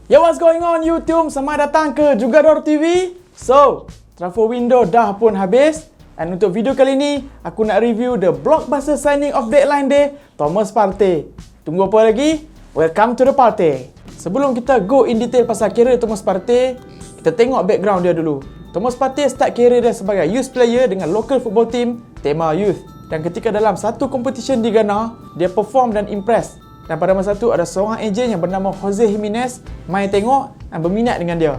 Yo, what's going on YouTube? Selamat datang ke Jugador TV. So, transfer window dah pun habis. Dan untuk video kali ni, aku nak review the blockbuster signing of deadline day, Thomas Partey. Tunggu apa lagi? Welcome to the party. Sebelum kita go in detail pasal career Thomas Partey, kita tengok background dia dulu. Thomas Partey start career dia sebagai youth player dengan local football team, Tema Youth. Dan ketika dalam satu competition di Ghana, dia perform dan impress. Dan pada masa tu ada seorang ejen yang bernama Jose Jimenez main tengok dan berminat dengan dia.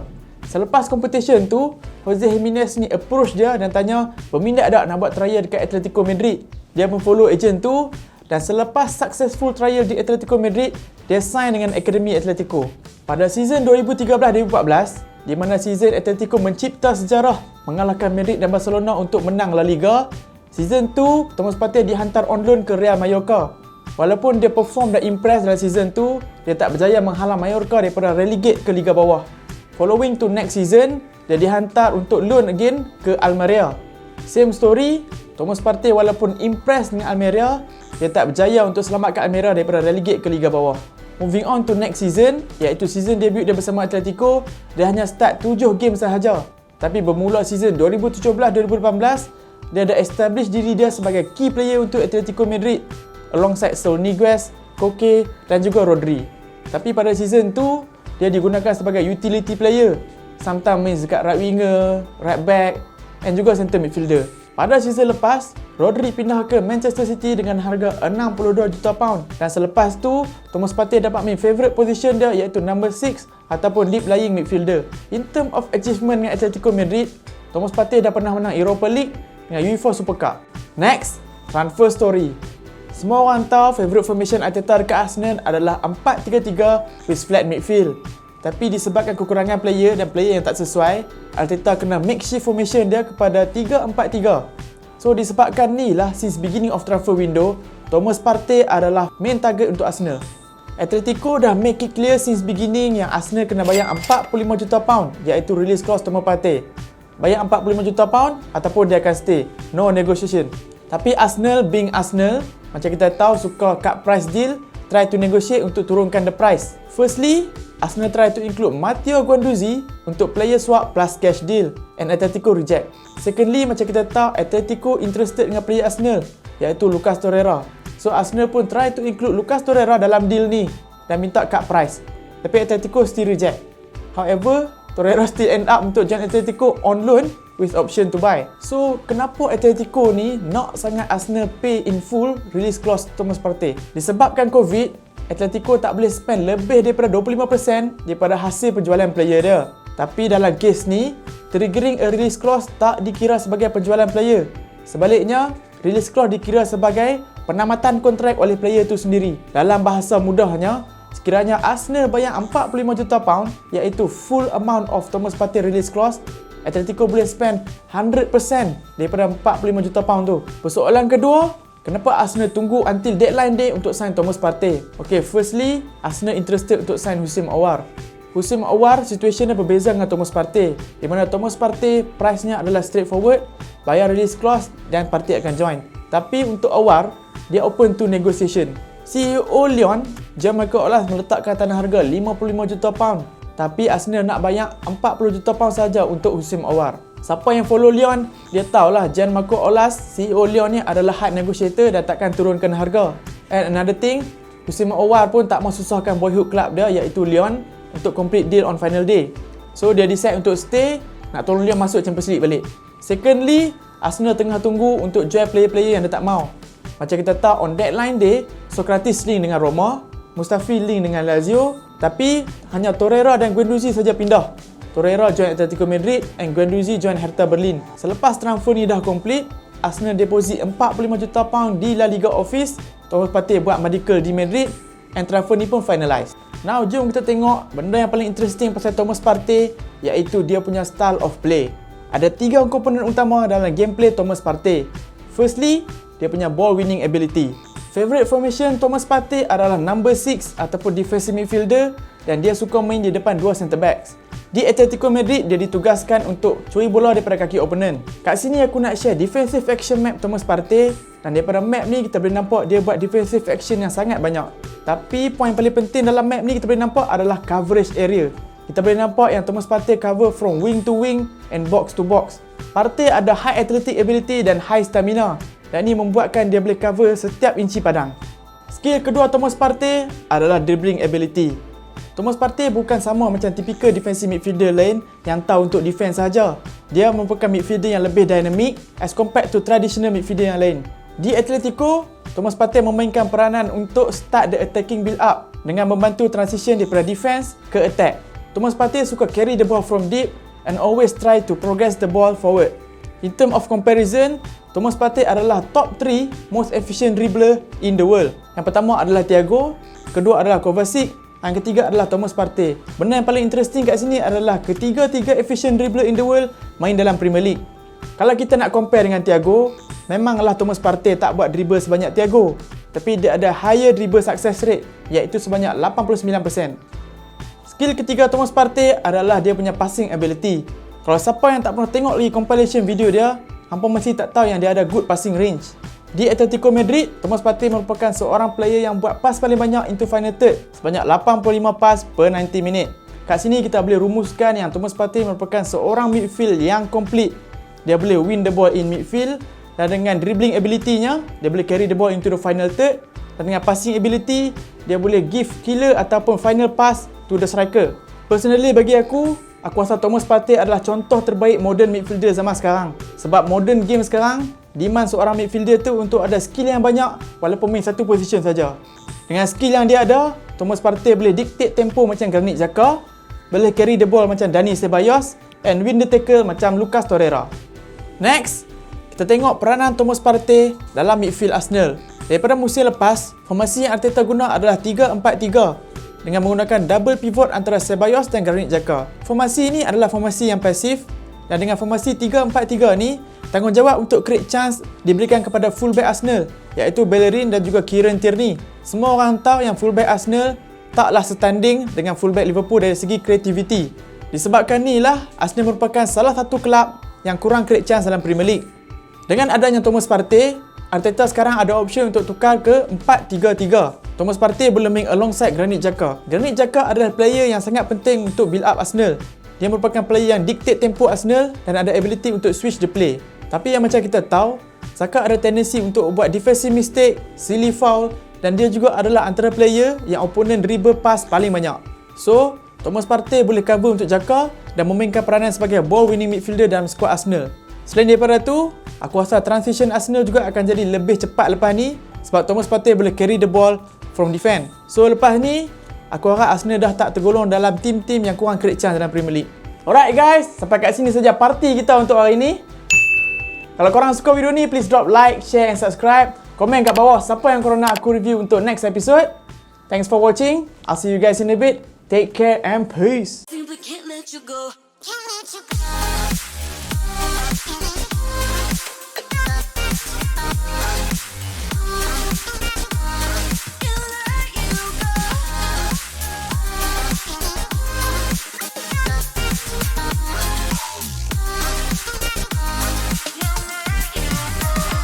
Selepas competition tu, Jose Jimenez ni approach dia dan tanya berminat tak nak buat trial dekat Atletico Madrid. Dia pun follow ejen tu dan selepas successful trial di Atletico Madrid, dia sign dengan Akademi Atletico. Pada season 2013-2014, di mana season Atletico mencipta sejarah mengalahkan Madrid dan Barcelona untuk menang La Liga, season 2 Thomas Partey dihantar on loan ke Real Mallorca. Walaupun dia perform dan impress dalam season 2, dia tak berjaya menghalang Mallorca daripada relegate ke Liga Bawah. Following to next season, dia dihantar untuk loan again ke Almeria. Same story, Thomas Partey walaupun impress dengan Almeria, dia tak berjaya untuk selamatkan Almeria daripada relegate ke Liga Bawah. Moving on to next season, iaitu season debut dia bersama Atletico, dia hanya start 7 game sahaja. Tapi bermula season 2017-2018, dia dah establish diri dia sebagai key player untuk Atletico Madrid alongside Saul Niguez, Koke dan juga Rodri. Tapi pada season 2, dia digunakan sebagai utility player. Sometimes main dekat right winger, right back and juga center midfielder. Pada season lepas, Rodri pindah ke Manchester City dengan harga 62 juta pound. Dan selepas tu, Thomas Partey dapat main favourite position dia iaitu number 6 ataupun deep lying midfielder. In term of achievement dengan Atletico Madrid, Thomas Partey dah pernah menang Europa League dengan UEFA Super Cup. Next, transfer story. Semua orang tahu favourite formation Arteta dekat Arsenal adalah 4-3-3 with flat midfield. Tapi disebabkan kekurangan player dan player yang tak sesuai, Arteta kena makeshift formation dia kepada 3-4-3. So disebabkan ni lah since beginning of transfer window, Thomas Partey adalah main target untuk Arsenal. Atletico dah make it clear since beginning yang Arsenal kena bayar 45 juta pound iaitu release clause Thomas Partey. Bayar 45 juta pound ataupun dia akan stay. No negotiation. Tapi Arsenal being Arsenal, macam kita tahu suka cut price deal, try to negotiate untuk turunkan the price. Firstly, Arsenal try to include Matteo Guendouzi untuk player swap plus cash deal and Atletico reject. Secondly, macam kita tahu Atletico interested dengan player Arsenal iaitu Lucas Torreira. So Arsenal pun try to include Lucas Torreira dalam deal ni dan minta cut price. Tapi Atletico still reject. However, Torreira still end up untuk join Atletico on loan with option to buy. So, kenapa Atletico ni nak sangat Arsenal pay in full release clause Thomas Partey? Disebabkan COVID, Atletico tak boleh spend lebih daripada 25% daripada hasil penjualan player dia. Tapi dalam kes ni, triggering a release clause tak dikira sebagai penjualan player. Sebaliknya, release clause dikira sebagai penamatan kontrak oleh player tu sendiri. Dalam bahasa mudahnya, sekiranya Arsenal bayar 45 juta pound iaitu full amount of Thomas Partey release clause, Atletico boleh spend 100% daripada 45 juta pound tu. Persoalan kedua, kenapa Arsenal tunggu until deadline day untuk sign Thomas Partey? Okay, firstly, Arsenal interested untuk sign Houssem Aouar. Houssem Aouar situationnya berbeza dengan Thomas Partey, di mana Thomas Partey price-nya adalah straightforward, bayar release clause dan Partey akan join. Tapi untuk Aouar, dia open to negotiation. CEO Lyon, Jean-Michel Aulas meletakkan tanah harga 55 juta pound. Tapi Arsenal nak bayar 40 juta pound saja untuk Houssem Aouar. Siapa yang follow Lyon, dia tahulah Jean-Marco Aulas, CEO Lyon ni adalah hard negotiator dan takkan turunkan harga. And another thing, Houssem Aouar pun tak mahu susahkan boyhood club dia iaitu Lyon untuk complete deal on final day. So dia decide untuk stay, nak tolong Lyon masuk Champions League balik. Secondly, Arsenal tengah tunggu untuk jual player-player yang dia tak mahu. Macam kita tahu on deadline day, Sokratis link dengan Roma, Mustafi link dengan Lazio, tapi hanya Torreira dan Guendouzi saja pindah. Torreira join Atletico Madrid and Guendouzi join Hertha Berlin. Selepas transfer ni dah complete, Arsenal deposit 45 juta pound di La Liga office. Thomas Partey buat medical di Madrid and transfer ni pun finalized. Now jom kita tengok benda yang paling interesting pasal Thomas Partey iaitu dia punya style of play. Ada 3 komponen utama dalam gameplay Thomas Partey. Firstly, dia punya ball winning ability. Favorite formation Thomas Partey adalah number 6 ataupun defensive midfielder dan dia suka main di depan dua centre backs. Di Atletico Madrid, dia ditugaskan untuk curi bola daripada kaki opponent. Kat sini aku nak share defensive action map Thomas Partey dan daripada map ni kita boleh nampak dia buat defensive action yang sangat banyak. Tapi poin paling penting dalam map ni kita boleh nampak adalah coverage area. Kita boleh nampak yang Thomas Partey cover from wing to wing and box to box. Partey ada high athletic ability dan high stamina dan ini membuatkan dia boleh cover setiap inci padang. Skill kedua Thomas Partey adalah dribbling ability. Thomas Partey bukan sama macam tipikal defensive midfielder lain yang tahu untuk defense saja. Dia merupakan midfielder yang lebih dynamic as compared to traditional midfielder yang lain. Di Atletico, Thomas Partey memainkan peranan untuk start the attacking build up dengan membantu transition daripada defense ke attack. Thomas Partey suka carry the ball from deep and always try to progress the ball forward. In term of comparison, Thomas Partey adalah top 3 most efficient dribbler in the world. Yang pertama adalah Thiago, kedua adalah Kovacic, yang ketiga adalah Thomas Partey. Benda yang paling interesting kat sini adalah ketiga-tiga efficient dribbler in the world main dalam Premier League. Kalau kita nak compare dengan Thiago, memanglah Thomas Partey tak buat dribble sebanyak Thiago, tapi dia ada higher dribble success rate iaitu sebanyak 89%. Skill ketiga Thomas Partey adalah dia punya passing ability. Kalau siapa yang tak pernah tengok lagi compilation video dia, hampa masih tak tahu yang dia ada good passing range. Di Atletico Madrid, Thomas Partey merupakan seorang player yang buat pass paling banyak into final third, sebanyak 85 pass per 90 minit. Kat sini kita boleh rumuskan yang Thomas Partey merupakan seorang midfield yang complete. Dia boleh win the ball in midfield dan dengan dribbling ability-nya, dia boleh carry the ball into the final third dan dengan passing ability, dia boleh give killer ataupun final pass to the striker. Personally bagi aku rasa Thomas Partey adalah contoh terbaik modern midfielder zaman sekarang. Sebab modern game sekarang, demand seorang midfielder tu untuk ada skill yang banyak walaupun main satu position saja. Dengan skill yang dia ada, Thomas Partey boleh dictate tempo macam Granit Xhaka, boleh carry the ball macam Dani Ceballos and win the tackle macam Lucas Torreira. Next, kita tengok peranan Thomas Partey dalam midfield Arsenal. Daripada musim lepas, formasi yang Arteta guna adalah 3-4-3 dengan menggunakan double pivot antara Ceballos dan Granit Xhaka. Formasi ini adalah formasi yang pasif dan dengan formasi 3-4-3 ni, tanggungjawab untuk create chance diberikan kepada fullback Arsenal iaitu Bellerin dan juga Kieran Tierney. Semua orang tahu yang fullback Arsenal taklah setanding dengan fullback Liverpool dari segi kreativiti. Disebabkan inilah Arsenal merupakan salah satu kelab yang kurang create chance dalam Premier League. Dengan adanya Thomas Partey, Arteta sekarang ada option untuk tukar ke 4-3-3. Thomas Partey boleh main alongside Granit Xhaka. Granit Xhaka adalah player yang sangat penting untuk build up Arsenal. Dia merupakan player yang dictate tempo Arsenal dan ada ability untuk switch the play. Tapi yang macam kita tahu, Xhaka ada tendency untuk buat defensive mistake, silly foul dan dia juga adalah antara player yang opponent dribble pass paling banyak. So, Thomas Partey boleh cover untuk Xhaka dan memainkan peranan sebagai ball winning midfielder dalam skuad Arsenal. Selain daripada tu, aku rasa transition Arsenal juga akan jadi lebih cepat lepas ni sebab Thomas Partey boleh carry the ball from defense. So lepas ni, aku harap Arsenal dah tak tergolong dalam tim-tim yang kurang create chance dalam Premier League. Alright guys, sampai kat sini saja parti kita untuk hari ni. Kalau korang suka video ni, please drop like, share and subscribe. Komen kat bawah siapa yang korang nak aku review untuk next episode. Thanks for watching. I'll see you guys in a bit. Take care and peace. Simply can't let you go.